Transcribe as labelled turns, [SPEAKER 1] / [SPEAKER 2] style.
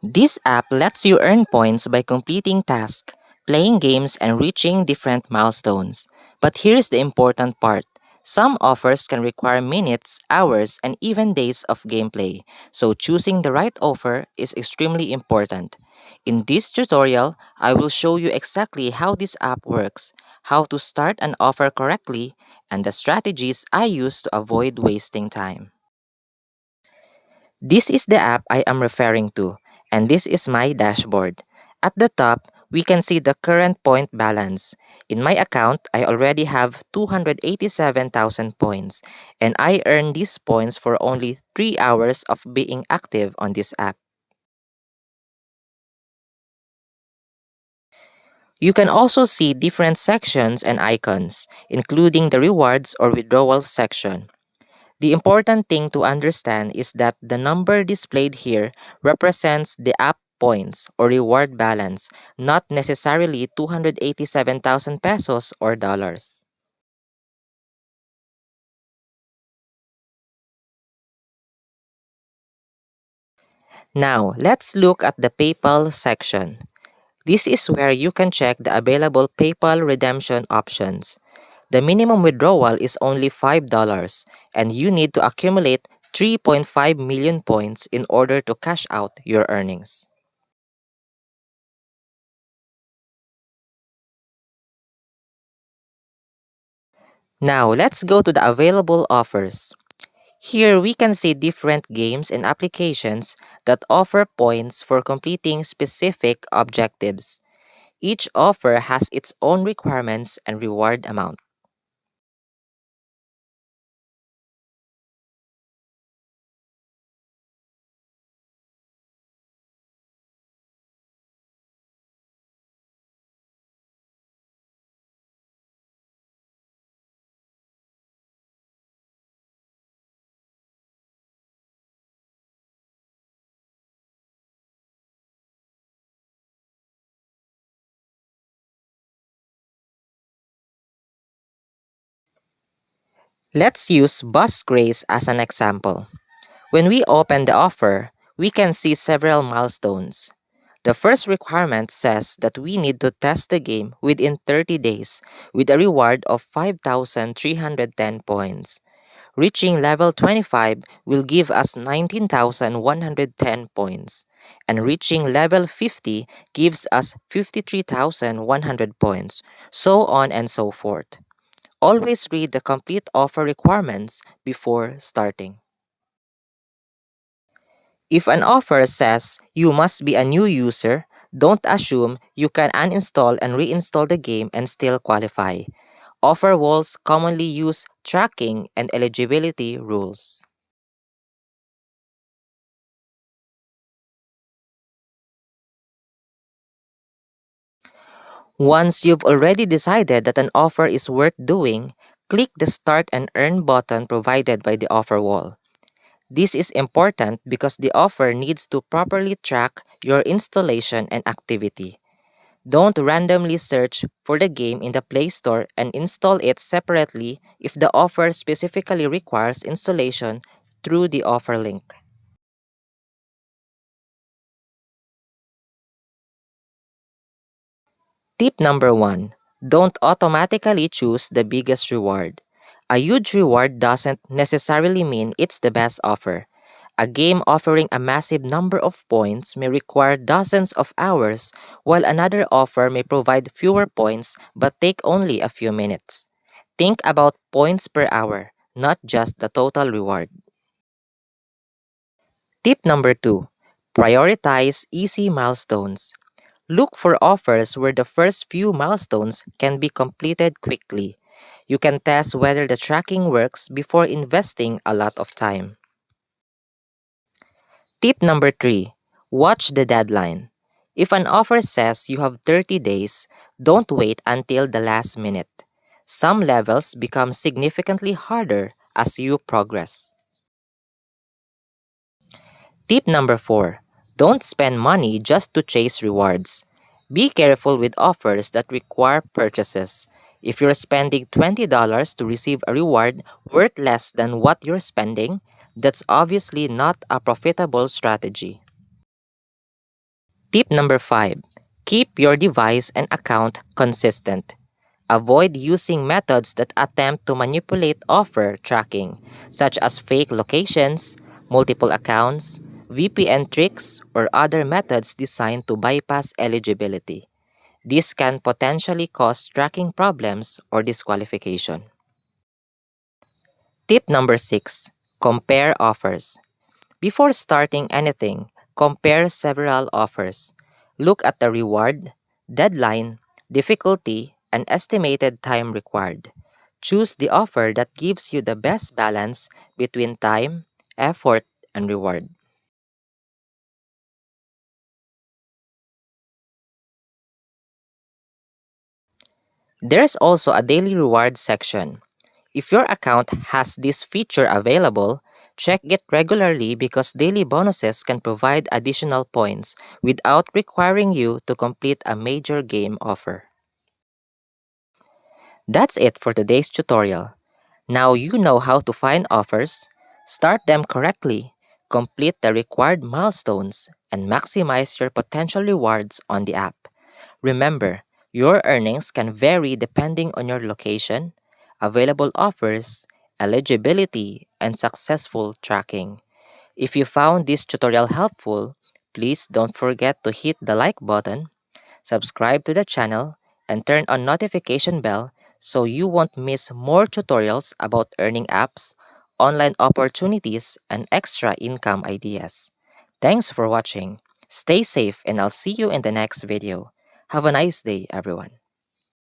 [SPEAKER 1] This app lets you earn points by completing tasks, playing games, and reaching different milestones. But here's the important part. Some offers can require minutes, hours, and even days of gameplay, so choosing the right offer is extremely important. In this tutorial, I will show you exactly how this app works, how to start an offer correctly, and the strategies I use to avoid wasting time. This is the app I am referring to, and this is my dashboard. At the top, we can see the current point balance. In my account, I already have 287,000 points, and I earned these points for only 3 hours of being active on this app. You can also see different sections and icons, including the rewards or withdrawal section. The important thing to understand is that the number displayed here represents the app points or reward balance, not necessarily 287,000 pesos or dollars. Now, let's look at the PayPal section. This is where you can check the available PayPal redemption options. The minimum withdrawal is only $5, and you need to accumulate 3.5 million points in order to cash out your earnings. Now, let's go to the available offers. Here we can see different games and applications that offer points for completing specific objectives. Each offer has its own requirements and reward amount. Let's use Bus Craze as an example. When we open the offer, we can see several milestones. The first requirement says that we need to test the game within 30 days with a reward of 5,310 points. Reaching level 25 will give us 19,110 points, and reaching level 50 gives us 53,100 points, so on and so forth. Always read the complete offer requirements before starting. If an offer says you must be a new user, don't assume you can uninstall and reinstall the game and still qualify. Offer walls commonly use tracking and eligibility rules. Once you've already decided that an offer is worth doing, click the Start and Earn button provided by the offer wall. This is important because the offer needs to properly track your installation and activity. Don't randomly search for the game in the Play Store and install it separately if the offer specifically requires installation through the offer link. Tip number 1. Don't automatically choose the biggest reward. A huge reward doesn't necessarily mean it's the best offer. A game offering a massive number of points may require dozens of hours, while another offer may provide fewer points but take only a few minutes. Think about points per hour, not just the total reward. Tip number 2. Prioritize easy milestones. Look for offers where the first few milestones can be completed quickly. You can test whether the tracking works before investing a lot of time. Tip number 3. Watch the deadline. If an offer says you have 30 days, don't wait until the last minute. Some levels become significantly harder as you progress. Tip number 4. Don't spend money just to chase rewards. Be careful with offers that require purchases. If you're spending $20 to receive a reward worth less than what you're spending, that's obviously not a profitable strategy. Tip number 5. Keep your device and account consistent. Avoid using methods that attempt to manipulate offer tracking, such as fake locations, multiple accounts, VPN tricks, or other methods designed to bypass eligibility. This can potentially cause tracking problems or disqualification. Tip number 6. Compare offers. Before starting anything, compare several offers. Look at the reward, deadline, difficulty, and estimated time required. Choose the offer that gives you the best balance between time, effort, and reward. There's also a daily reward section. If your account has this feature available, check it regularly because daily bonuses can provide additional points without requiring you to complete a major game offer. That's it for today's tutorial. Now you know how to find offers, start them correctly, complete the required milestones, and maximize your potential rewards on the app. Remember, your earnings can vary depending on your location, available offers, eligibility, and successful tracking. If you found this tutorial helpful, please don't forget to hit the like button, subscribe to the channel, and turn on notification bell so you won't miss more tutorials about earning apps, online opportunities, and extra income ideas. Thanks for watching. Stay safe and I'll see you in the next video. Have a nice day, everyone.